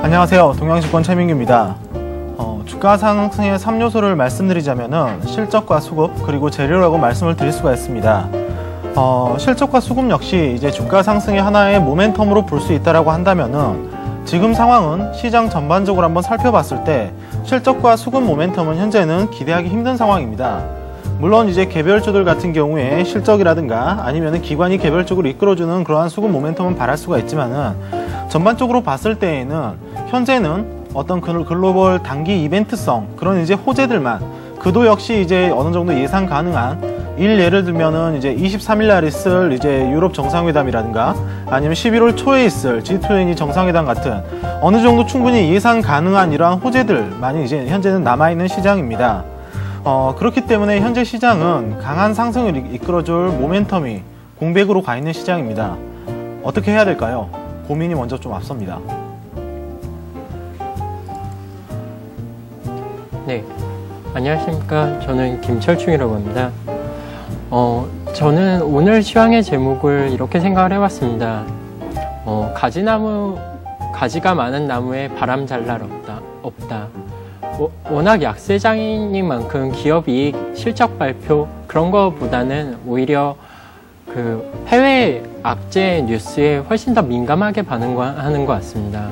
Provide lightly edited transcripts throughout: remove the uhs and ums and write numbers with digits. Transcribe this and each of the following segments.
안녕하세요. 동양증권 최민규입니다. 주가 상승의 3요소를 말씀드리자면은 실적과 수급 그리고 재료라고 말씀을 드릴 수가 있습니다. 실적과 수급 역시 이제 주가 상승의 하나의 모멘텀으로 볼 수 있다라고 한다면은 지금 상황은 시장 전반적으로 한번 살펴봤을 때 실적과 수급 모멘텀은 현재는 기대하기 힘든 상황입니다. 물론 이제 개별주들 같은 경우에 실적이라든가 아니면은 기관이 개별적으로 이끌어주는 그러한 수급 모멘텀은 바랄 수가 있지만은 전반적으로 봤을 때에는 현재는 어떤 글로벌 단기 이벤트성 그런 이제 호재들만 그도 역시 이제 어느 정도 예상 가능한 예를 들면은 이제 23일 날 있을 이제 유럽 정상회담이라든가 아니면 11월 초에 있을 G20 정상회담 같은 어느 정도 충분히 예상 가능한 이러한 호재들만이 이제 현재는 남아있는 시장입니다. 그렇기 때문에 현재 시장은 강한 상승을 이끌어줄 모멘텀이 공백으로 가 있는 시장입니다. 어떻게 해야 될까요? 고민이 먼저 좀 앞섭니다. 네, 안녕하십니까. 저는 김철중이라고 합니다. 저는 오늘 시황의 제목을 이렇게 생각을 해봤습니다. 가지가 많은 나무에 바람 잘 날 없다. 워낙 약세장이니만큼 기업 이익, 실적 발표 그런 거보다는 오히려 그 해외 악재 뉴스에 훨씬 더 민감하게 반응하는 것 같습니다.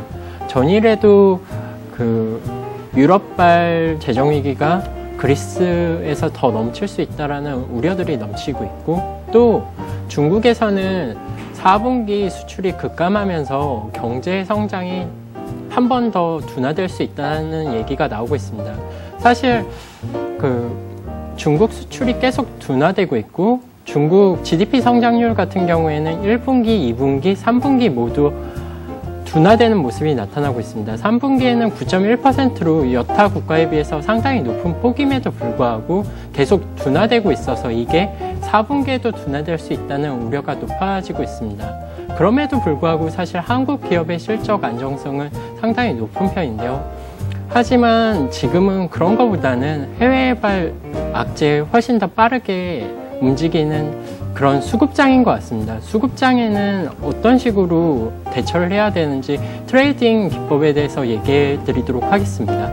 전일에도 그 유럽발 재정위기가 그리스에서 더 넘칠 수 있다는 우려들이 넘치고 있고, 또 중국에서는 4분기 수출이 급감하면서 경제 성장이 한 번 더 둔화될 수 있다는 얘기가 나오고 있습니다. 사실 그 중국 수출이 계속 둔화되고 있고, 중국 GDP 성장률 같은 경우에는 1분기, 2분기, 3분기 모두 둔화되는 모습이 나타나고 있습니다. 3분기에는 9.1%로 여타 국가에 비해서 상당히 높은 폭임에도 불구하고 계속 둔화되고 있어서 이게 4분기에도 둔화될 수 있다는 우려가 높아지고 있습니다. 그럼에도 불구하고 사실 한국 기업의 실적 안정성은 상당히 높은 편인데요. 하지만 지금은 그런 것보다는 해외발 악재에 훨씬 더 빠르게 움직이는 그런 수급장인 것 같습니다. 수급장에는 어떤 식으로 대처를 해야 되는지 트레이딩 기법에 대해서 얘기해 드리도록 하겠습니다.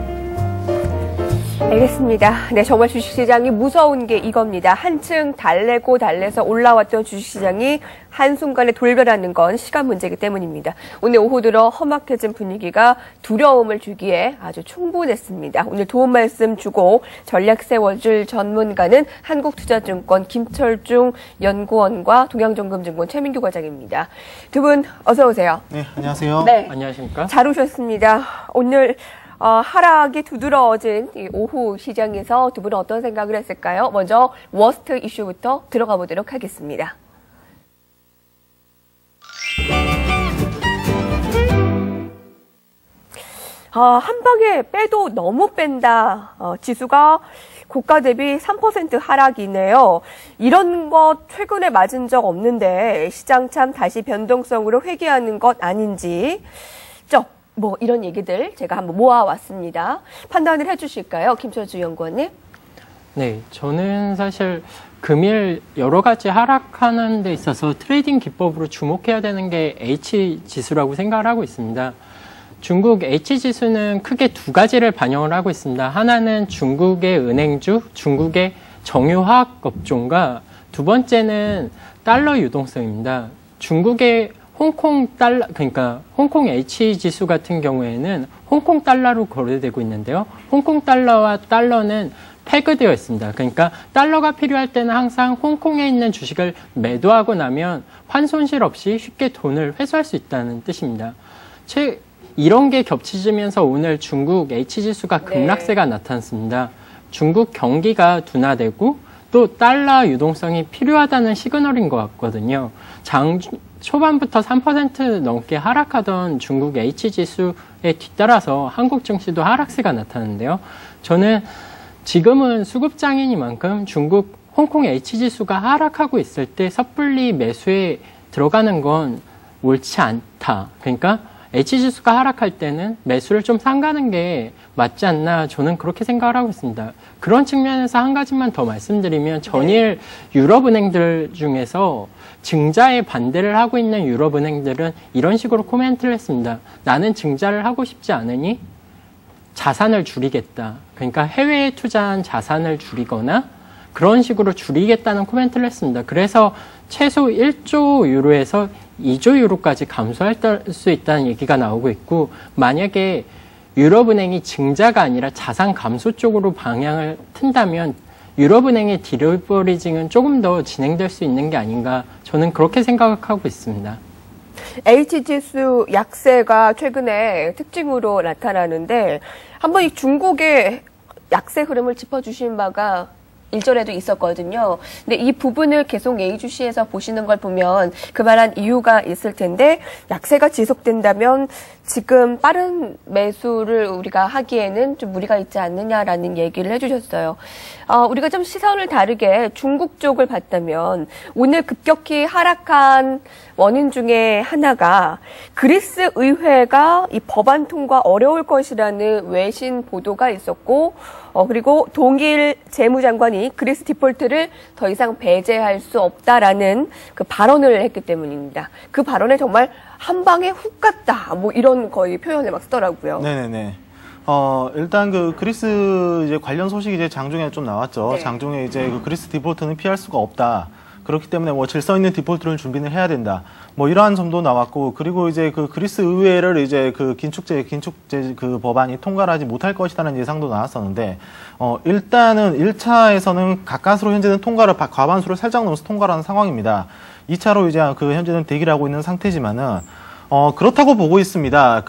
알겠습니다. 네, 정말 주식시장이 무서운 게 이겁니다. 한층 달래고 달래서 올라왔던 주식시장이 한순간에 돌변하는 건 시간 문제이기 때문입니다. 오늘 오후 들어 험악해진 분위기가 두려움을 주기에 아주 충분했습니다. 오늘 도움 말씀 주고 전략 세워줄 전문가는 한국투자증권 김철중 연구원과 동양정금증권 최민규 과장입니다. 두 분 어서 오세요. 네, 안녕하세요. 네, 안녕하십니까? 잘 오셨습니다. 오늘 하락이 두드러진 이 오후 시장에서 두 분은 어떤 생각을 했을까요? 먼저 워스트 이슈부터 들어가 보도록 하겠습니다. 한 방에 빼도 너무 뺀다. 지수가 고가 대비 3% 하락이네요. 이런 것 최근에 맞은 적 없는데 시장 참 다시 변동성으로 회귀하는 것 아닌지 뭐 이런 얘기들 제가 한번 모아왔습니다. 판단을 해주실까요? 김철주 연구원님. 네, 저는 사실 금일 여러 가지 하락하는 데 있어서 트레이딩 기법으로 주목해야 되는 게 H지수라고 생각을 하고 있습니다. 중국 H지수는 크게 두 가지를 반영을 하고 있습니다. 하나는 중국의 은행주, 중국의 정유화학업종과 두 번째는 달러 유동성입니다. 중국의 홍콩 달러, 그러니까 홍콩 H지수 같은 경우에는 홍콩 달러로 거래되고 있는데요. 홍콩 달러와 달러는 패그되어 있습니다. 그러니까 달러가 필요할 때는 항상 홍콩에 있는 주식을 매도하고 나면 환손실 없이 쉽게 돈을 회수할 수 있다는 뜻입니다. 이런 게 겹치면서 오늘 중국 H지수가 급락세가 나타났습니다. 중국 경기가 둔화되고 또 달러 유동성이 필요하다는 시그널인 것 같거든요. 초반부터 3% 넘게 하락하던 중국 H지수에 뒤따라서 한국 증시도 하락세가 나타나는데요. 저는 지금은 수급장이니만큼 중국 홍콩 H지수가 하락하고 있을 때 섣불리 매수에 들어가는 건 옳지 않다. 그러니까 H지수가 하락할 때는 매수를 좀 삼가는 게 맞지 않나, 저는 그렇게 생각을 하고 있습니다. 그런 측면에서 한 가지만 더 말씀드리면 전일 유럽은행들 중에서 증자에 반대를 하고 있는 유럽은행들은 이런 식으로 코멘트를 했습니다. 나는 증자를 하고 싶지 않으니 자산을 줄이겠다. 그러니까 해외에 투자한 자산을 줄이거나 그런 식으로 줄이겠다는 코멘트를 했습니다. 그래서 최소 1조 유로에서 2조 유로까지 감소할 수 있다는 얘기가 나오고 있고, 만약에 유럽은행이 증자가 아니라 자산 감소 쪽으로 방향을 튼다면 유럽은행의 디리버리징은 조금 더 진행될 수 있는 게 아닌가, 저는 그렇게 생각하고 있습니다. H지수 약세가 최근에 특징으로 나타나는데, 한번 이 중국의 약세 흐름을 짚어주신 바가 일전에도 있었거든요. 근데 이 부분을 계속 예의주시에서 보시는 걸 보면 그만한 이유가 있을 텐데, 약세가 지속된다면 지금 빠른 매수를 우리가 하기에는 좀 무리가 있지 않느냐라는 얘기를 해주셨어요. 우리가 좀 시선을 다르게 중국 쪽을 봤다면 오늘 급격히 하락한 원인 중에 하나가 그리스 의회가 이 법안 통과 어려울 것이라는 외신 보도가 있었고, 그리고 동일 재무장관이 그리스 디폴트를 더 이상 배제할 수 없다라는 그 발언을 했기 때문입니다. 그 발언에 정말 한 방에 훅 갔다, 뭐 이런 거의 표현을 막 쓰더라고요. 네네네. 일단 그 그리스 이제 관련 소식이 이제 장중에 좀 나왔죠. 네. 장중에 이제 그 그리스 디폴트는 피할 수가 없다. 그렇기 때문에 뭐 질서 있는 디폴트를 준비를 해야 된다. 뭐 이러한 점도 나왔고, 그리고 이제 그 그리스 의회를 이제 그 긴축제 그 법안이 통과를 하지 못할 것이라는 예상도 나왔었는데, 일단은 1차에서는 가까스로 현재는 통과를 과반수를 살짝 넘어서 통과를 하는 상황입니다. 2차로 이제 그 현재는 대기를 하고 있는 상태지만은, 그렇다고 보고 있습니다.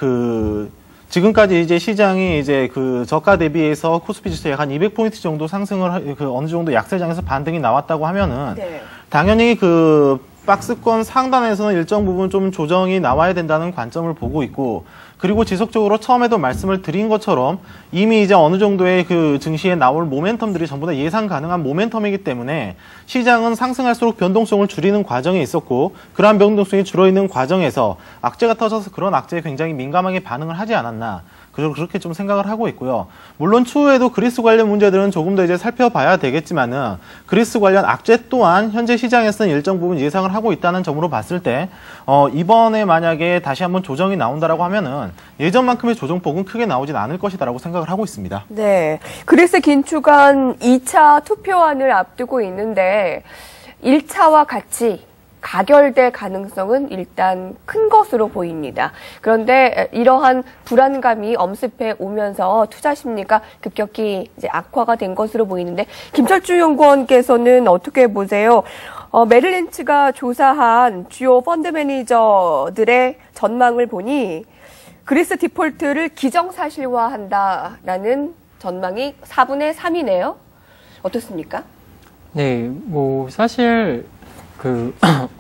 지금까지 이제 시장이 이제 그 저가 대비해서 코스피 지수 약 한 200포인트 정도 상승을 어느 정도 약세장에서 반등이 나왔다고 하면은, 네. 당연히 그 박스권 상단에서는 일정 부분 좀 조정이 나와야 된다는 관점을 보고 있고, 그리고 지속적으로 처음에도 말씀을 드린 것처럼 이미 이제 어느 정도의 그 증시에 나올 모멘텀들이 전부 다 예상 가능한 모멘텀이기 때문에 시장은 상승할수록 변동성을 줄이는 과정에 있었고, 그러한 변동성이 줄어있는 과정에서 악재가 터져서 그런 악재에 굉장히 민감하게 반응을 하지 않았나, 그렇게 좀 생각을 하고 있고요. 물론 추후에도 그리스 관련 문제들은 조금 더 이제 살펴봐야 되겠지만은, 그리스 관련 악재 또한 현재 시장에서는 일정 부분 예상을 하고 있다는 점으로 봤을 때, 이번에 만약에 다시 한번 조정이 나온다라고 하면은 예전만큼의 조정폭은 크게 나오진 않을 것이다라고 생각을 하고 있습니다. 네. 그리스 긴축안 2차 투표안을 앞두고 있는데 1차와 같이 가결될 가능성은 일단 큰 것으로 보입니다. 그런데 이러한 불안감이 엄습해 오면서 투자 심리가 급격히 이제 악화가 된 것으로 보이는데, 김철중 연구원께서는 어떻게 보세요? 메릴린치가 조사한 주요 펀드 매니저들의 전망을 보니 그리스 디폴트를 기정사실화한다라는 전망이 4분의 3이네요. 어떻습니까? 네, 뭐 사실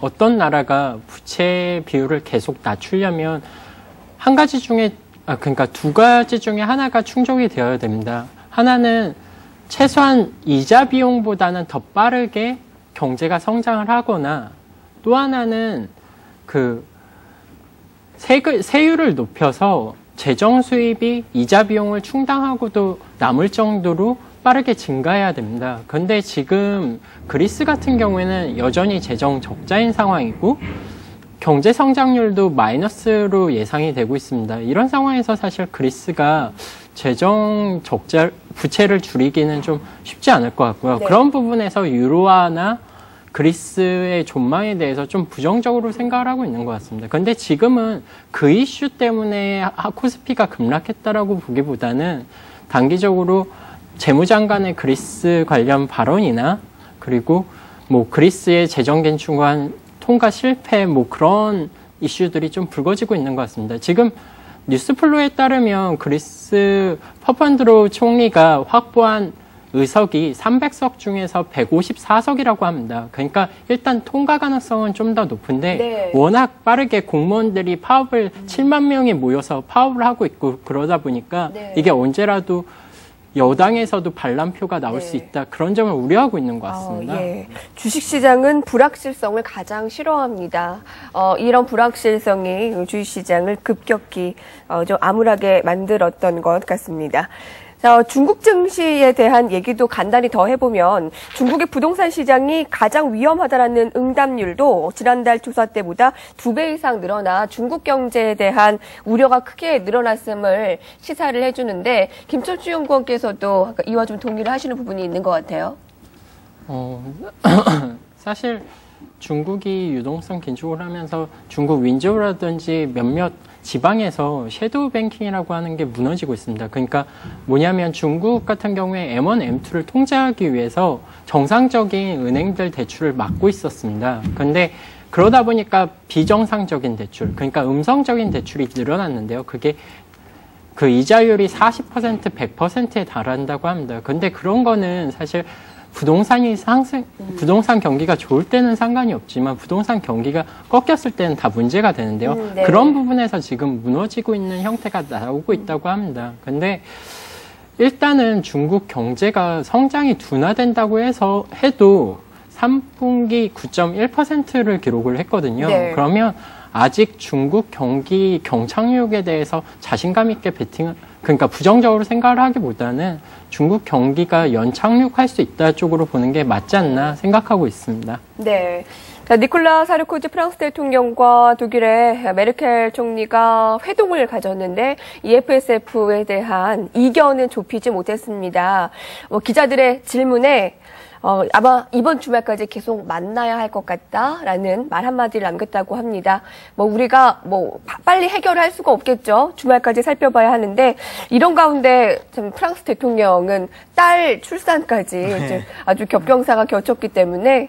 어떤 나라가 부채 비율을 계속 낮추려면 한 가지 중에, 그러니까 두 가지 중에 하나가 충족이 되어야 됩니다. 하나는 최소한 이자 비용보다는 더 빠르게 경제가 성장을 하거나, 또 하나는 세율을 높여서 재정 수입이 이자 비용을 충당하고도 남을 정도로 빠르게 증가해야 됩니다. 근데 지금 그리스 같은 경우에는 여전히 재정 적자인 상황이고 경제 성장률도 마이너스로 예상이 되고 있습니다. 이런 상황에서 사실 그리스가 재정 적자, 부채를 줄이기는 좀 쉽지 않을 것 같고요. 네. 그런 부분에서 유로화나 그리스의 전망에 대해서 좀 부정적으로 생각을 하고 있는 것 같습니다. 근데 지금은 그 이슈 때문에 코스피가 급락했다라고 보기보다는 단기적으로 재무장관의 그리스 관련 발언이나, 그리고 뭐 그리스의 재정 긴축안 통과 실패, 뭐 그런 이슈들이 좀 불거지고 있는 것 같습니다. 지금 뉴스플로에 따르면 그리스 파판드로 총리가 확보한 의석이 300석 중에서 154석이라고 합니다. 그러니까 일단 통과 가능성은 좀 더 높은데, 네. 워낙 빠르게 공무원들이 파업을 7만 명이 모여서 파업을 하고 있고 그러다 보니까 네. 이게 언제라도 여당에서도 반란표가 나올 네. 수 있다, 그런 점을 우려하고 있는 것 같습니다. 예. 주식시장은 불확실성을 가장 싫어합니다. 이런 불확실성이 주식시장을 급격히 좀 암울하게 만들었던 것 같습니다. 자, 중국 증시에 대한 얘기도 간단히 더 해보면 중국의 부동산 시장이 가장 위험하다라는 응답률도 지난달 조사 때보다 2배 이상 늘어나 중국 경제에 대한 우려가 크게 늘어났음을 시사를 해주는데 김철주 연구원께서도 이와 좀 동의를 하시는 부분이 있는 것 같아요. 사실 중국이 유동성 긴축을 하면서 중국 윈저우라든지 몇몇 지방에서 섀도우 뱅킹이라고 하는 게 무너지고 있습니다. 그러니까 뭐냐면 중국 같은 경우에 M1, M2를 통제하기 위해서 정상적인 은행들 대출을 막고 있었습니다. 그런데 그러다 보니까 비정상적인 대출, 그러니까 음성적인 대출이 늘어났는데요. 그게 그 이자율이 40%, 100%에 달한다고 합니다. 근데 그런 거는 사실 부동산 경기가 좋을 때는 상관이 없지만 부동산 경기가 꺾였을 때는 다 문제가 되는데요. 네. 그런 부분에서 지금 무너지고 있는 형태가 나오고 있다고 합니다. 근데 일단은 중국 경제가 성장이 둔화된다고 해도 3분기 9.1%를 기록을 했거든요. 네. 그러면 아직 중국 경기 경착륙에 대해서 자신감 있게 그러니까 부정적으로 생각을 하기보다는 중국 경기가 연착륙할 수 있다 쪽으로 보는 게 맞지 않나 생각하고 있습니다. 네. 자, 니콜라 사르코지 프랑스 대통령과 독일의 메르켈 총리가 회동을 가졌는데 EFSF에 대한 이견은 좁히지 못했습니다. 기자들의 질문에 아마 이번 주말까지 계속 만나야 할 것 같다라는 말 한마디를 남겼다고 합니다. 우리가 빨리 해결할 수가 없겠죠. 주말까지 살펴봐야 하는데 이런 가운데 참 프랑스 대통령은 딸 출산까지 이제 아주 겹경사가 겹쳤기 때문에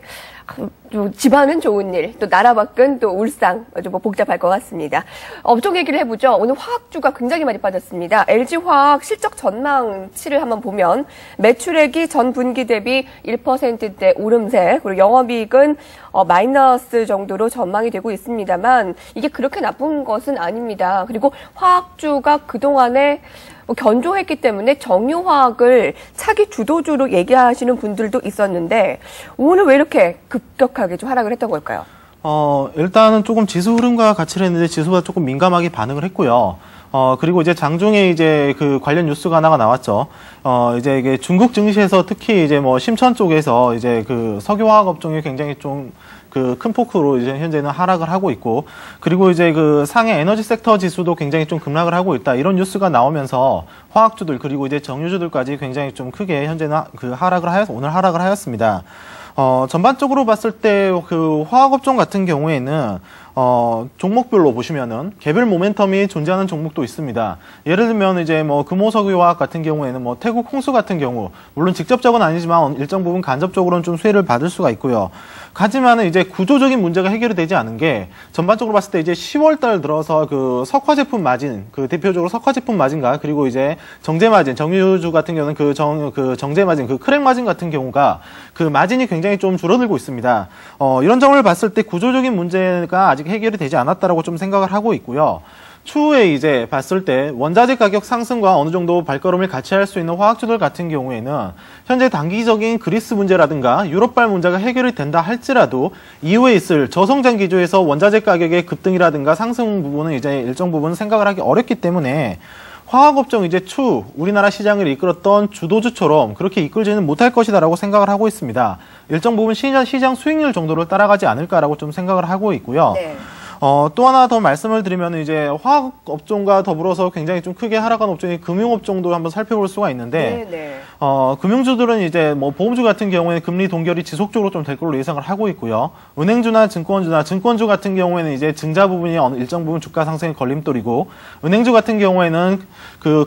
집안은 좋은 일, 또 나라 밖은 또 울상, 아주 복잡할 것 같습니다. 업종 얘기를 해보죠. 오늘 화학주가 굉장히 많이 빠졌습니다. LG화학 실적 전망치를 한번 보면 매출액이 전 분기 대비 1%대 오름세, 그리고 영업이익은 마이너스 정도로 전망이 되고 있습니다만 이게 그렇게 나쁜 것은 아닙니다. 그리고 화학주가 그동안에 견조했기 때문에 정유화학을 차기 주도주로 얘기하시는 분들도 있었는데 오늘 왜 이렇게 급격하게 좀 하락을 했던 걸까요? 일단은 조금 지수 흐름과 같이 했는데 지수가 조금 민감하게 반응을 했고요. 그리고 이제 장중에 이제 그 관련 뉴스가 하나가 나왔죠. 이제 이게 중국 증시에서 특히 이제 심천 쪽에서 이제 그 석유화학 업종이 굉장히 좀 그 큰 폭으로 이제 현재는 하락을 하고 있고, 그리고 이제 그 상해 에너지 섹터 지수도 굉장히 좀 급락을 하고 있다. 이런 뉴스가 나오면서 화학주들 그리고 이제 정유주들까지 굉장히 좀 크게 현재는 그 오늘 하락을 하였습니다. 전반적으로 봤을 때 그 화학업종 같은 경우에는 종목별로 보시면은 개별 모멘텀이 존재하는 종목도 있습니다. 예를 들면 이제 금호석유화학 같은 경우에는 태국 홍수 같은 경우, 물론 직접적은 아니지만 일정 부분 간접적으로는 좀 수혜를 받을 수가 있고요. 하지만은 이제 구조적인 문제가 해결이 되지 않은 게 전반적으로 봤을 때 이제 10월 달 들어서 그 석화 제품 마진, 그 대표적으로 석화 제품 마진과 그리고 이제 정제 마진, 정유주 같은 경우는 그 정제 마진, 그 크랙 마진 같은 경우가 그 마진이 굉장히 좀 줄어들고 있습니다. 이런 점을 봤을 때 구조적인 문제가 아직 해결이 되지 않았다라고 좀 생각을 하고 있고요. 추후에 이제 봤을 때 원자재 가격 상승과 어느 정도 발걸음을 같이 할 수 있는 화학주들 같은 경우에는 현재 단기적인 그리스 문제라든가 유럽발 문제가 해결이 된다 할지라도 이후에 있을 저성장 기조에서 원자재 가격의 급등이라든가 상승 부분은 이제 일정 부분 생각을 하기 어렵기 때문에 화학업종 이제 우리나라 시장을 이끌었던 주도주처럼 그렇게 이끌지는 못할 것이다라고 생각을 하고 있습니다. 일정 부분 시장 수익률 정도를 따라가지 않을까라고 좀 생각을 하고 있고요. 네. 또 하나 더 말씀을 드리면 이제 화학업종과 더불어서 굉장히 좀 크게 하락한 업종이 금융업종도 한번 살펴볼 수가 있는데, 네. 금융주들은 이제 보험주 같은 경우에는 금리 동결이 지속적으로 좀 될 걸로 예상을 하고 있고요. 은행주나 증권주 같은 경우에는 이제 증자 부분이 일정 부분 주가 상승의 걸림돌이고, 은행주 같은 경우에는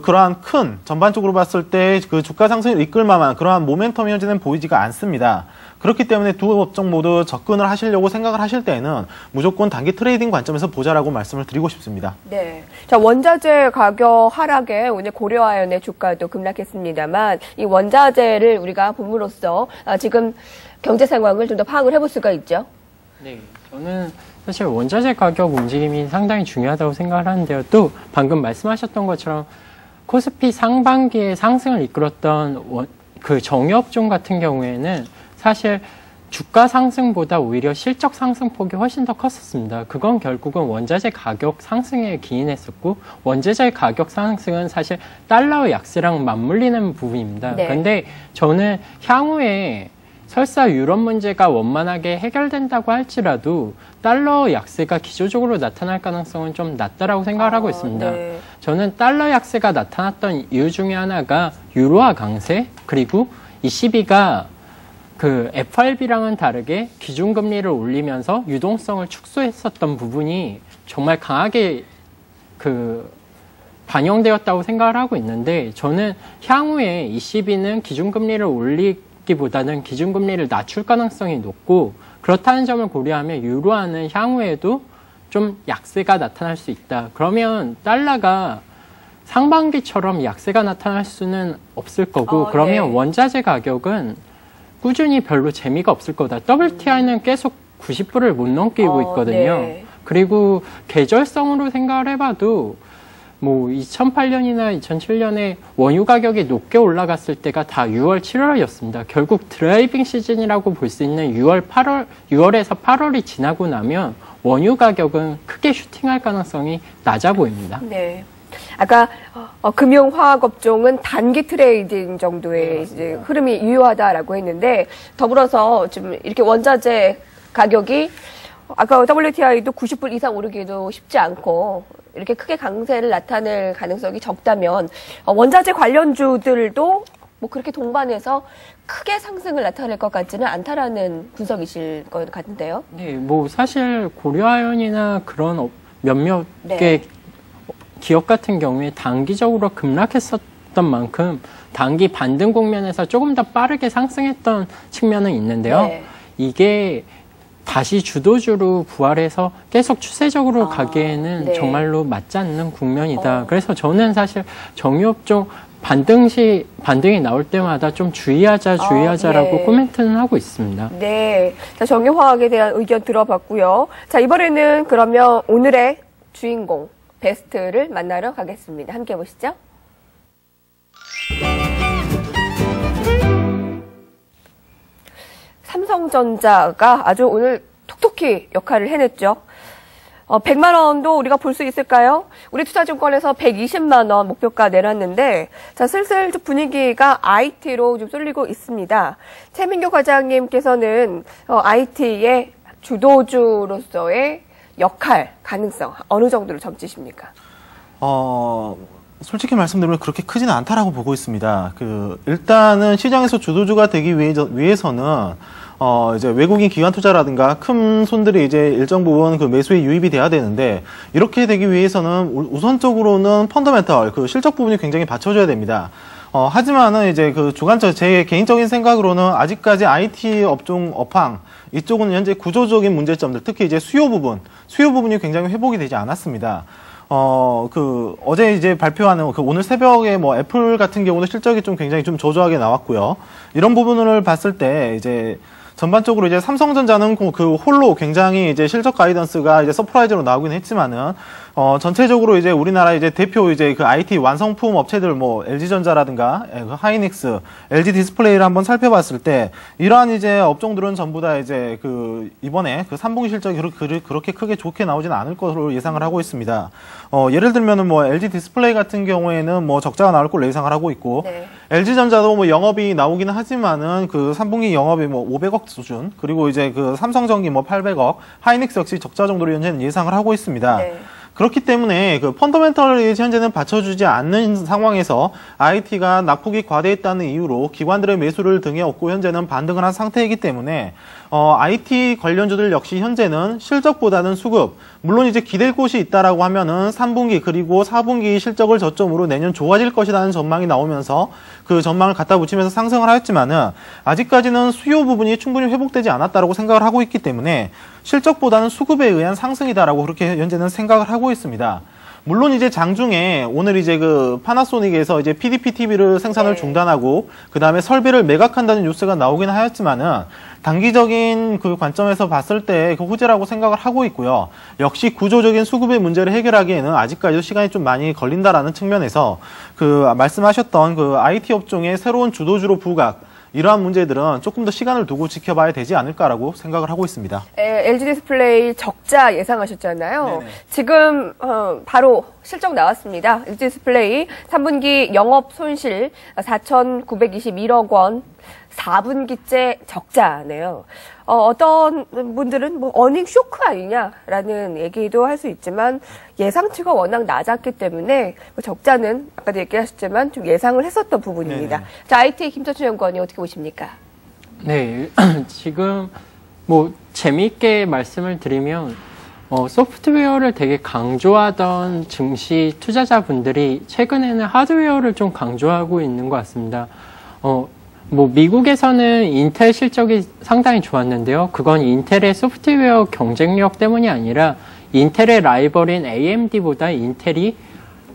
그러한 큰 전반적으로 봤을 때 그 주가 상승을 이끌 만한 그러한 모멘텀이 현재는 보이지가 않습니다. 그렇기 때문에 두 업종 모두 접근을 하시려고 생각을 하실 때에는 무조건 단기 트레이딩 관점에서 보자라고 말씀을 드리고 싶습니다. 네. 자, 원자재 가격 하락에 오늘 고려아연의 주가도 급락했습니다만 이 원자재를 우리가 봄으로써 지금 경제 상황을 좀 더 파악을 해볼 수가 있죠. 네. 저는 사실 원자재 가격 움직임이 상당히 중요하다고 생각을 하는데요. 또 방금 말씀하셨던 것처럼 코스피 상반기에 상승을 이끌었던 그 정유업종 같은 경우에는 사실 주가 상승보다 오히려 실적 상승폭이 훨씬 더 컸었습니다. 그건 결국은 원자재 가격 상승에 기인했었고, 원자재 가격 상승은 사실 달러의 약세랑 맞물리는 부분입니다. 네. 그런데 저는 향후에 설사 유럽 문제가 원만하게 해결된다고 할지라도 달러 약세가 기조적으로 나타날 가능성은 좀 낮다라고 생각을 하고 있습니다. 네. 저는 달러 약세가 나타났던 이유 중에 하나가 유로화 강세, 그리고 ECB가 그 FRB랑은 다르게 기준금리를 올리면서 유동성을 축소했었던 부분이 정말 강하게 그 반영되었다고 생각을 하고 있는데, 저는 향후에 ECB는 기준금리를 올리기보다는 기준금리를 낮출 가능성이 높고, 그렇다는 점을 고려하면 유로화는 향후에도 좀 약세가 나타날 수 있다. 그러면 달러가 상반기처럼 약세가 나타날 수는 없을 거고, 그러면 네. 원자재 가격은 꾸준히 별로 재미가 없을 거다. WTI는 계속 90불을 못 넘기고 있거든요. 네. 그리고 계절성으로 생각을 해봐도 뭐 2008년이나 2007년에 원유 가격이 높게 올라갔을 때가 다 6월, 7월이었습니다. 결국 드라이빙 시즌이라고 볼 수 있는 6월에서 8월이 지나고 나면 원유 가격은 크게 슈팅할 가능성이 낮아 보입니다. 네. 아까 금융화학업종은 단기 트레이딩 정도의 이제 흐름이 유효하다라고 했는데, 더불어서 지금 이렇게 원자재 가격이 아까 WTI도 90불 이상 오르기도 쉽지 않고 이렇게 크게 강세를 나타낼 가능성이 적다면 원자재 관련주들도 뭐 그렇게 동반해서 크게 상승을 나타낼 것 같지는 않다라는 분석이실 것 같은데요. 네, 뭐 사실 고려아연이나 그런 몇몇 개 기업 같은 경우에 단기적으로 급락했었던 만큼 단기 반등 국면에서 조금 더 빠르게 상승했던 측면은 있는데요. 네. 이게 다시 주도주로 부활해서 계속 추세적으로 가기에는 네. 정말로 맞지 않는 국면이다. 그래서 저는 사실 정유업종 반등이 나올 때마다 좀 주의하자라고 네. 코멘트는 하고 있습니다. 네. 자, 정유화학에 대한 의견 들어봤고요. 자, 이번에는 그러면 오늘의 주인공 베스트를 만나러 가겠습니다. 함께 보시죠. 삼성전자가 아주 오늘 톡톡히 역할을 해냈죠. 100만 원도 우리가 볼 수 있을까요? 우리 투자증권에서 120만 원 목표가 내놨는데, 자, 슬슬 좀 분위기가 IT로 좀 쏠리고 있습니다. 최민규 과장님께서는 IT의 주도주로서의 역할, 가능성 어느 정도로 점치십니까? 솔직히 말씀드리면 그렇게 크지는 않다라고 보고 있습니다. 일단은 시장에서 주도주가 되기 위해서는 이제 외국인 기관 투자라든가 큰 손들이 이제 일정 부분 그 매수에 유입이 돼야 되는데, 이렇게 되기 위해서는 우선적으로는 펀더멘털, 그 실적 부분이 굉장히 받쳐줘야 됩니다. 하지만은 이제 제 개인적인 생각으로는 아직까지 IT 업종 업황, 이쪽은 현재 구조적인 문제점들, 특히 이제 수요 부분이 굉장히 회복이 되지 않았습니다. 어제 이제 발표하는 오늘 새벽에 뭐 애플 같은 경우는 실적이 좀 굉장히 좀 저조하게 나왔고요. 이런 부분을 봤을 때 이제 전반적으로 이제 삼성전자는 홀로 굉장히 이제 실적 가이던스가 이제 서프라이즈로 나오긴 했지만은, 전체적으로 이제 우리나라 이제 대표 이제 IT 완성품 업체들 뭐 LG전자라든가 하이닉스, LG 디스플레이를 한번 살펴봤을 때, 이러한 이제 업종들은 전부 다 이제 이번에 3분기 실적이 그렇게 크게 좋게 나오지는 않을 것으로 예상을 하고 있습니다. 예를 들면은 뭐 LG 디스플레이 같은 경우에는 뭐 적자가 나올 걸로 예상을 하고 있고, 네. LG전자도 뭐 영업이 나오기는 하지만은 3분기 영업이 뭐 500억 수준, 그리고 이제 삼성전기 뭐 800억, 하이닉스 역시 적자 정도로 현재는 예상을 하고 있습니다. 네. 그렇기 때문에 펀더멘털이 현재는 받쳐주지 않는 상황에서 IT가 낙폭이 과대했다는 이유로 기관들의 매수를 등에 업고 현재는 반등을 한 상태이기 때문에 IT 관련주들 역시 현재는 실적보다는 수급, 물론 이제 기댈 곳이 있다라고 하면은 3분기 그리고 4분기 실적을 저점으로 내년 좋아질 것이라는 전망이 나오면서 그 전망을 갖다 붙이면서 상승을 하였지만은, 아직까지는 수요 부분이 충분히 회복되지 않았다라고 생각을 하고 있기 때문에 실적보다는 수급에 의한 상승이다라고 그렇게 현재는 생각을 하고 있습니다. 물론 이제 장중에 오늘 이제 파나소닉에서 이제 PDP TV를 생산을 중단하고 그 다음에 설비를 매각한다는 뉴스가 나오긴 하였지만은, 단기적인 관점에서 봤을 때 호재라고 생각을 하고 있고요. 역시 구조적인 수급의 문제를 해결하기에는 아직까지도 시간이 좀 많이 걸린다라는 측면에서 말씀하셨던 IT 업종의 새로운 주도주로 부각, 이러한 문제들은 조금 더 시간을 두고 지켜봐야 되지 않을까라고 생각을 하고 있습니다. LG디스플레이 적자 예상하셨잖아요. 네네. 지금 바로 실적 나왔습니다. LG디스플레이 3분기 영업 손실 4,921억 원, 4분기째 적자네요. 어떤 분들은 뭐 어닝 쇼크 아니냐라는 얘기도 할 수 있지만 예상치가 워낙 낮았기 때문에 적자는 아까도 얘기하셨지만 좀 예상을 했었던 부분입니다. 네네. 자, IT 김철춘 연구원이 어떻게 보십니까? 네, 지금 뭐 재미있게 말씀을 드리면 소프트웨어를 되게 강조하던 증시 투자자분들이 최근에는 하드웨어를 좀 강조하고 있는 것 같습니다. 뭐 미국에서는 인텔 실적이 상당히 좋았는데요. 그건 인텔의 소프트웨어 경쟁력 때문이 아니라 인텔의 라이벌인 AMD보다 인텔이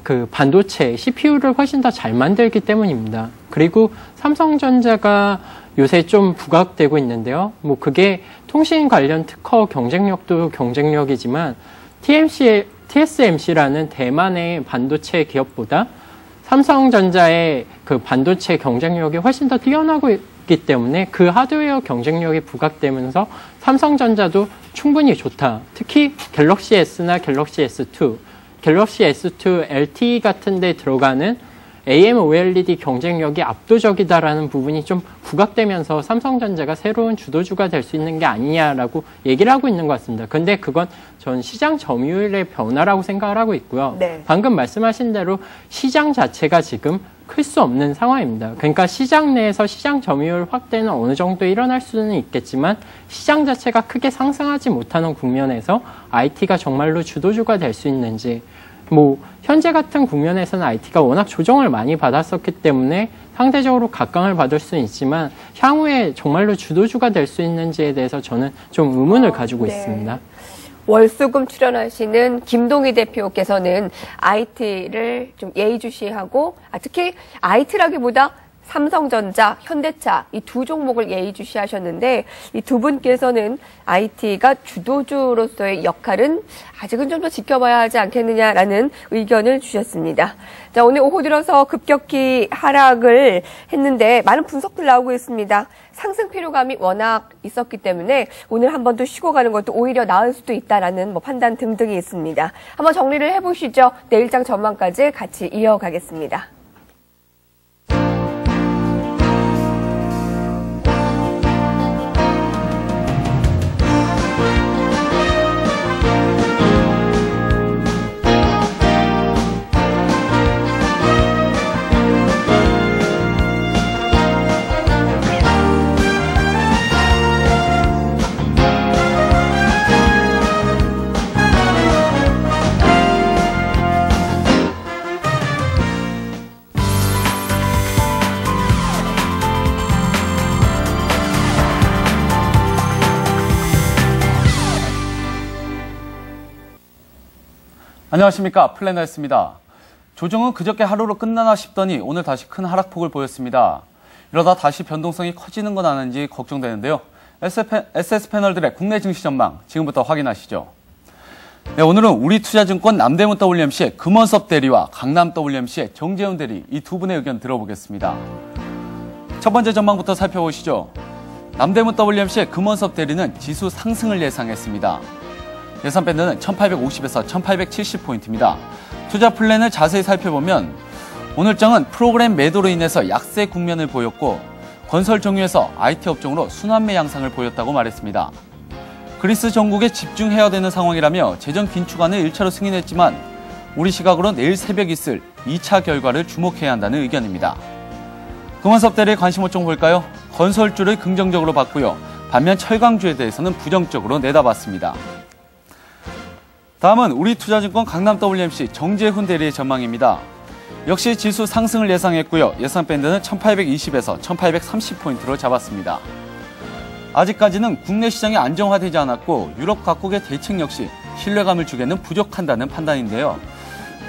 그 반도체 CPU를 훨씬 더 잘 만들기 때문입니다. 그리고 삼성전자가 요새 좀 부각되고 있는데요. 뭐 그게 통신 관련 특허 경쟁력도 경쟁력이지만 TSMC라는 대만의 반도체 기업보다 삼성전자의 그 반도체 경쟁력이 훨씬 더 뛰어나고 있기 때문에 그 하드웨어 경쟁력이 부각되면서 삼성전자도 충분히 좋다. 특히 갤럭시 S나 갤럭시 S2, 갤럭시 S2 LTE 같은 데 들어가는 AMOLED 경쟁력이 압도적이다라는 부분이 좀 부각되면서 삼성전자가 새로운 주도주가 될 수 있는 게 아니냐라고 얘기를 하고 있는 것 같습니다. 근데 그건 전 시장 점유율의 변화라고 생각을 하고 있고요. 네. 방금 말씀하신 대로 시장 자체가 지금 클 수 없는 상황입니다. 그러니까 시장 내에서 시장 점유율 확대는 어느 정도 일어날 수는 있겠지만 시장 자체가 크게 상승하지 못하는 국면에서 IT가 정말로 주도주가 될 수 있는지, 뭐 현재 같은 국면에서는 IT가 워낙 조정을 많이 받았었기 때문에 상대적으로 각광을 받을 수는 있지만 향후에 정말로 주도주가 될 수 있는지에 대해서 저는 좀 의문을 가지고 네. 있습니다. 월수금 출연하시는 김동희 대표께서는 IT를 좀 예의주시하고 특히 IT라기보다 삼성전자, 현대차 이 두 종목을 예의주시하셨는데 이 두 분께서는 IT가 주도주로서의 역할은 아직은 좀 더 지켜봐야 하지 않겠느냐라는 의견을 주셨습니다. 자, 오늘 오후 들어서 급격히 하락을 했는데 많은 분석들 나오고 있습니다. 상승 피로감이 워낙 있었기 때문에 오늘 한 번 더 쉬고 가는 것도 오히려 나을 수도 있다라는 판단 등등이 있습니다. 한번 정리를 해보시죠. 내일장 전망까지 같이 이어가겠습니다. 안녕하십니까, 플래너였습니다. 조정은 그저께 하루로 끝나나 싶더니 오늘 다시 큰 하락폭을 보였습니다. 이러다 다시 변동성이 커지는 건 아닌지 걱정되는데요. SS패널들의 국내 증시 전망 지금부터 확인하시죠. 네, 오늘은 우리투자증권 남대문 WMC의 금원섭 대리와 강남 WMC의 정재훈 대리 이 두 분의 의견 들어보겠습니다. 첫 번째 전망부터 살펴보시죠. 남대문 WMC의 금원섭 대리는 지수 상승을 예상했습니다. 예상 밴드는 1850에서 1870포인트입니다. 투자 플랜을 자세히 살펴보면 오늘장은 프로그램 매도로 인해서 약세 국면을 보였고 건설 종유에서 IT 업종으로 순환매 양상을 보였다고 말했습니다. 그리스 전국에 집중해야 되는 상황이라며 재정 긴축안을 1차로 승인했지만 우리 시각으로 내일 새벽 있을 2차 결과를 주목해야 한다는 의견입니다. 금원섭 대리의 관심 업종 볼까요? 건설주를 긍정적으로 봤고요. 반면 철강주에 대해서는 부정적으로 내다봤습니다. 다음은 우리투자증권 강남 WMC 정재훈 대리의 전망입니다. 역시 지수 상승을 예상했고요. 예상 밴드는 1820에서 1830포인트로 잡았습니다. 아직까지는 국내 시장이 안정화되지 않았고 유럽 각국의 대책 역시 신뢰감을 주기에는 부족한다는 판단인데요.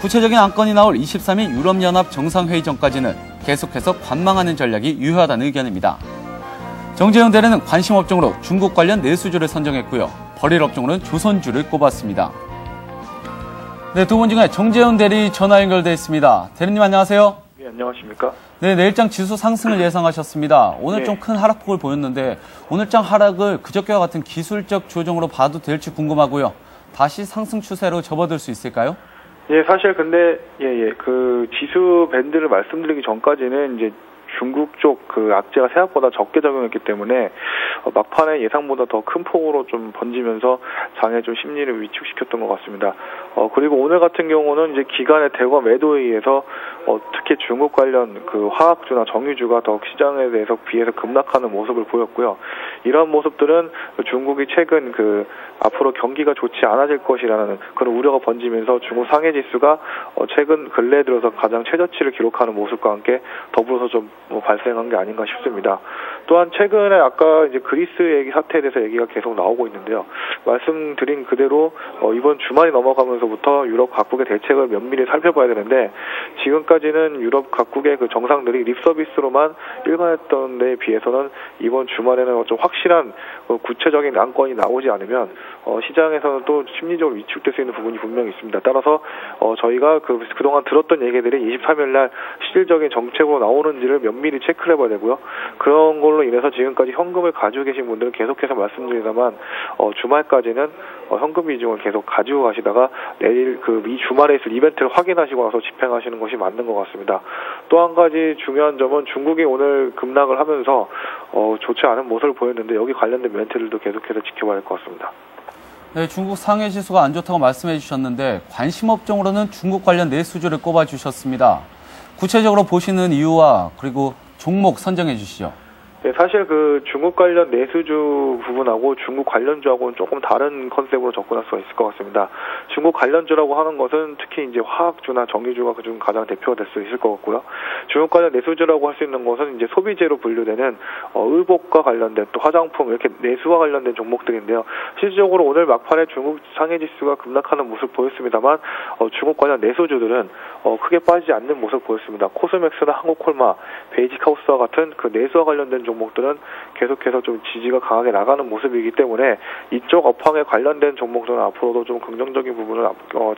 구체적인 안건이 나올 23일 유럽연합 정상회의 전까지는 계속해서 관망하는 전략이 유효하다는 의견입니다. 정재훈 대리는 관심 업종으로 중국 관련 내수주를 선정했고요. 버릴 업종으로는 조선주를 꼽았습니다. 네, 두 분 중에 정재훈 대리 전화 연결돼 있습니다. 대리님 안녕하세요. 예, 안녕하십니까? 네, 내일장 지수 상승을 예상하셨습니다. 오늘 네. 좀 큰 하락폭을 보였는데 오늘장 하락을 그저께와 같은 기술적 조정으로 봐도 될지 궁금하고요. 다시 상승 추세로 접어들 수 있을까요? 예, 사실 근데 그 지수 밴드를 말씀드리기 전까지는 이제 중국 쪽 그 악재가 생각보다 적게 작용했기 때문에 막판에 예상보다 더 큰 폭으로 좀 번지면서 장에 좀 심리를 위축시켰던 것 같습니다. 그리고 오늘 같은 경우는 이제 기관의 대거 매도에 의해서 특히 중국 관련 그 화학주나 정유주가 더 시장에 대해서 비해서 급락하는 모습을 보였고요. 이런 모습들은 중국이 최근 그 앞으로 경기가 좋지 않아질 것이라는 그런 우려가 번지면서 중국 상해 지수가 최근 근래에 들어서 가장 최저치를 기록하는 모습과 함께 더불어서 좀 발생한 게 아닌가 싶습니다. 또한 최근에 아까 이제 그리스 얘기 사태에 대해서 얘기가 계속 나오고 있는데요. 말씀드린 그대로 이번 주말이 넘어가면서부터 유럽 각국의 대책을 면밀히 살펴봐야 되는데 지금까지는 유럽 각국의 그 정상들이 립 서비스로만 일관했던 데에 비해서는 이번 주말에는 좀 확실한 구체적인 안건이 나오지 않으면 시장에서는 또 심리적으로 위축될 수 있는 부분이 분명히 있습니다. 따라서 저희가 그동안 들었던 얘기들이 23일날 실질적인 정책으로 나오는지를 면밀히 체크를 해봐야 되고요. 그런 걸로 인해서 지금까지 현금을 가지고 계신 분들은 계속해서 말씀드리다만 주말까지는 현금 비중을 계속 가지고 가시다가 내일 이 주말에 있을 이벤트를 확인하시고 나서 집행하시는 것이 맞는 것 같습니다. 또 한 가지 중요한 점은 중국이 오늘 급락을 하면서 좋지 않은 모습을 보였는데 여기 관련된 멘트들도 계속해서 지켜봐야 할 것 같습니다. 네, 중국 상해 지수가 안 좋다고 말씀해 주셨는데 관심 업종으로는 중국 관련 내수주를 꼽아 주셨습니다. 구체적으로 보시는 이유와 그리고 종목 선정해 주시죠. 네, 사실 그 중국 관련 내수주 부분하고 중국 관련주하고는 조금 다른 컨셉으로 접근할 수가 있을 것 같습니다. 중국 관련주라고 하는 것은 특히 이제 화학주나 정유주가 그중 가장 대표가 될 수 있을 것 같고요. 중국 관련 내수주라고 할 수 있는 것은 이제 소비재로 분류되는 의복과 관련된 또 화장품 이렇게 내수와 관련된 종목들인데요. 실질적으로 오늘 막판에 중국 상해 지수가 급락하는 모습 보였습니다만 중국 관련 내수주들은 크게 빠지지 않는 모습 보였습니다. 코스맥스나 한국콜마, 베이직하우스와 같은 그 내수와 관련된 종목들은 계속해서 좀 지지가 강하게 나가는 모습이기 때문에 이쪽 업황에 관련된 종목들은 앞으로도 좀 긍정적인 부분을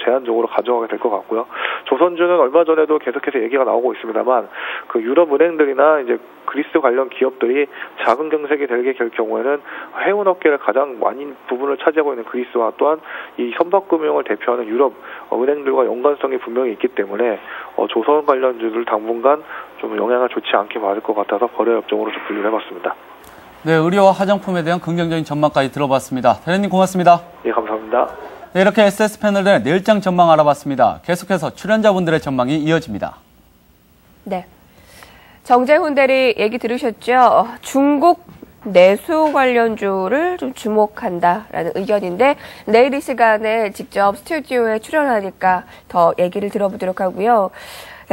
제한적으로 가져가게 될 것 같고요. 조선주는 얼마 전에도 계속해서 얘기가 나오고 있습니다만 그 유럽 은행들이나 이제 그리스 관련 기업들이 작은 경색이 되게 될 경우에는 해운 업계를 가장 많이 부분을 차지하고 있는 그리스와 또한 이 현박금융을 대표하는 유럽 은행들과 연관성이 분명히 있기 때문에 조선 관련주들 당분간 좀 영향을 좋지 않게 받을 것 같아서 거래 업종으로 좀 분류를 해봤습니다. 네, 의료와 화장품에 대한 긍정적인 전망까지 들어봤습니다. 대리님 고맙습니다. 예, 감사합니다. 네, 이렇게 SS 패널의 내일장 전망 알아봤습니다. 계속해서 출연자분들의 전망이 이어집니다. 네. 정재훈 대리 얘기 들으셨죠? 중국 내수 관련주를 좀 주목한다라는 의견인데 내일 이 시간에 직접 스튜디오에 출연하니까 더 얘기를 들어보도록 하고요.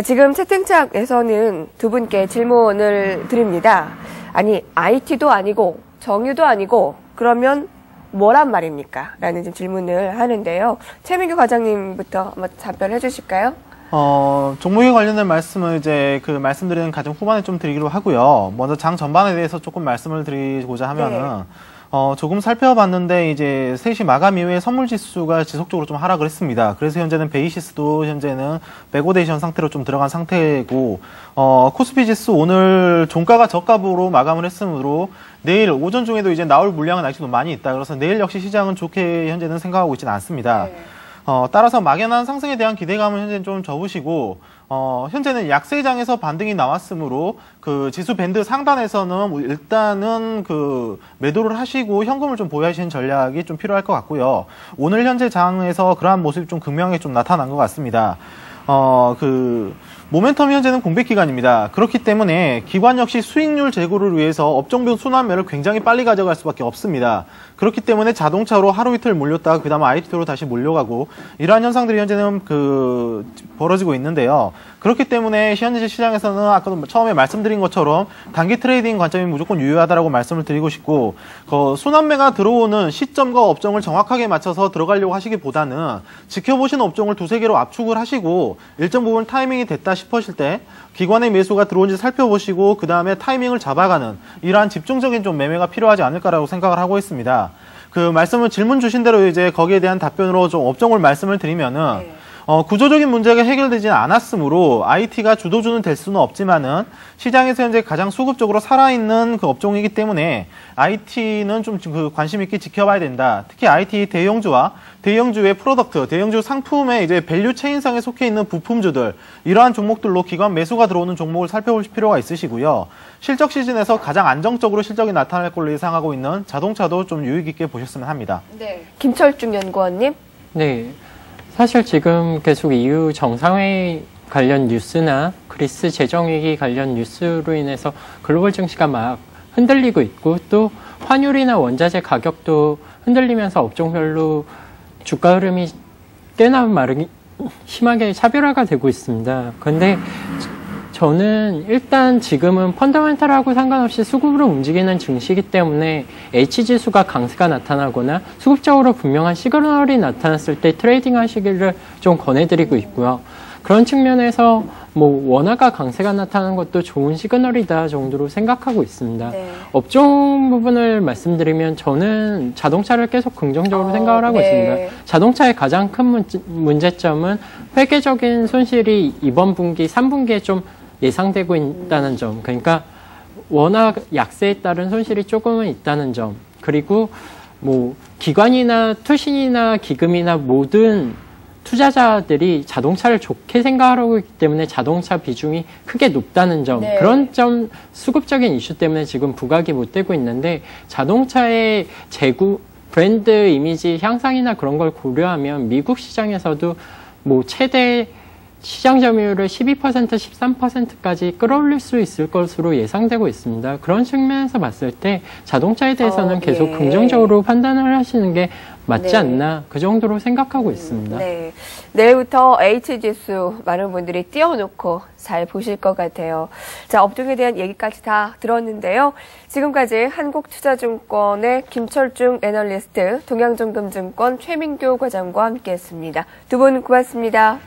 지금 채팅창에서는 두 분께 질문을 드립니다. 아니, IT도 아니고 정유도 아니고 그러면 뭐란 말입니까? 라는 질문을 하는데요. 최민규 과장님부터 한번 답변해 주실까요? 종목에 관련된 말씀을 이제 말씀드리는 가장 후반에 좀 드리기로 하고요. 먼저 장 전반에 대해서 조금 말씀을 드리고자 하면은, 조금 살펴봤는데 이제 3시 마감 이후에 선물 지수가 지속적으로 좀 하락을 했습니다. 그래서 현재는 베이시스도 현재는 백오데이션 상태로 좀 들어간 상태고, 코스피 지수 오늘 종가가 저가로 마감을 했으므로 내일 오전 중에도 이제 나올 물량은 아직도 많이 있다. 그래서 내일 역시 시장은 좋게 현재는 생각하고 있지는 않습니다. 따라서 막연한 상승에 대한 기대감은 현재는 좀 접으시고, 현재는 약세장에서 반등이 나왔으므로 그 지수 밴드 상단에서는 일단은 매도를 하시고 현금을 좀 보유하시는 전략이 좀 필요할 것 같고요. 오늘 현재 장에서 그러한 모습이 좀 극명하게 좀 나타난 것 같습니다. 모멘텀이 현재는 공백 기간입니다. 그렇기 때문에 기관 역시 수익률 제고를 위해서 업종별 순환매를 굉장히 빨리 가져갈 수밖에 없습니다. 그렇기 때문에 자동차로 하루 이틀 몰렸다가 그 다음 IT로 다시 몰려가고 이러한 현상들이 현재는 벌어지고 있는데요. 그렇기 때문에 현재 시장에서는 아까도 처음에 말씀드린 것처럼 단기 트레이딩 관점이 무조건 유효하다라고 말씀을 드리고 싶고, 순환매가 들어오는 시점과 업종을 정확하게 맞춰서 들어가려고 하시기보다는 지켜보시는 업종을 두세 개로 압축을 하시고 일정 부분 타이밍이 됐다 싶으실 때 기관의 매수가 들어온지 살펴보시고 그 다음에 타이밍을 잡아가는 이러한 집중적인 좀 매매가 필요하지 않을까라고 생각을 하고 있습니다. 질문 주신 대로 이제 거기에 대한 답변으로 좀 업종을 말씀을 드리면은 구조적인 문제가 해결되지는 않았으므로 IT가 주도주는 될 수는 없지만은 시장에서 현재 가장 수급적으로 살아있는 그 업종이기 때문에 IT는 좀 그 관심 있게 지켜봐야 된다. 특히 IT 대형주와 대형주의 프로덕트, 대형주 상품의 이제 밸류 체인상에 속해 있는 부품주들, 이러한 종목들로 기관 매수가 들어오는 종목을 살펴볼 필요가 있으시고요. 실적 시즌에서 가장 안정적으로 실적이 나타날 걸로 예상하고 있는 자동차도 좀 유익 있게 보셨으면 합니다. 네. 김철중 연구원님. 네. 사실 지금 계속 EU 정상회의 관련 뉴스나 그리스 재정위기 관련 뉴스로 인해서 글로벌 증시가 막 흔들리고 있고 또 환율이나 원자재 가격도 흔들리면서 업종별로 주가 흐름이 꽤나 심하게 차별화가 되고 있습니다. 그런데 저는 일단 지금은 펀더멘탈하고 상관없이 수급으로 움직이는 증시이기 때문에 H지수가 강세가 나타나거나 수급적으로 분명한 시그널이 나타났을 때 트레이딩 하시기를 좀 권해드리고 있고요. 그런 측면에서 뭐 원화가 강세가 나타나는 것도 좋은 시그널이다 정도로 생각하고 있습니다. 네. 업종 부분을 말씀드리면 저는 자동차를 계속 긍정적으로 생각을 하고 있습니다. 자동차의 가장 큰 문제점은 회계적인 손실이 이번 분기, 3분기에 좀 예상되고 있다는 점. 그러니까 워낙 약세에 따른 손실이 조금은 있다는 점. 그리고 뭐 기관이나 투신이나 기금이나 모든 투자자들이 자동차를 좋게 생각하고 있기 때문에 자동차 비중이 크게 높다는 점. 네. 그런 점, 수급적인 이슈 때문에 지금 부각이 못 되고 있는데 자동차의 브랜드 이미지 향상이나 그런 걸 고려하면 미국 시장에서도 뭐 최대 시장 점유율을 12%, 13%까지 끌어올릴 수 있을 것으로 예상되고 있습니다. 그런 측면에서 봤을 때 자동차에 대해서는 계속 긍정적으로 판단을 하시는 게 맞지 않나 그 정도로 생각하고 있습니다. 네. 내일부터 H지수 많은 분들이 띄워놓고 잘 보실 것 같아요. 자, 업종에 대한 얘기까지 다 들었는데요. 지금까지 한국투자증권의 김철중 애널리스트, 동양증금증권 최민규 과장과 함께했습니다. 두 분 고맙습니다.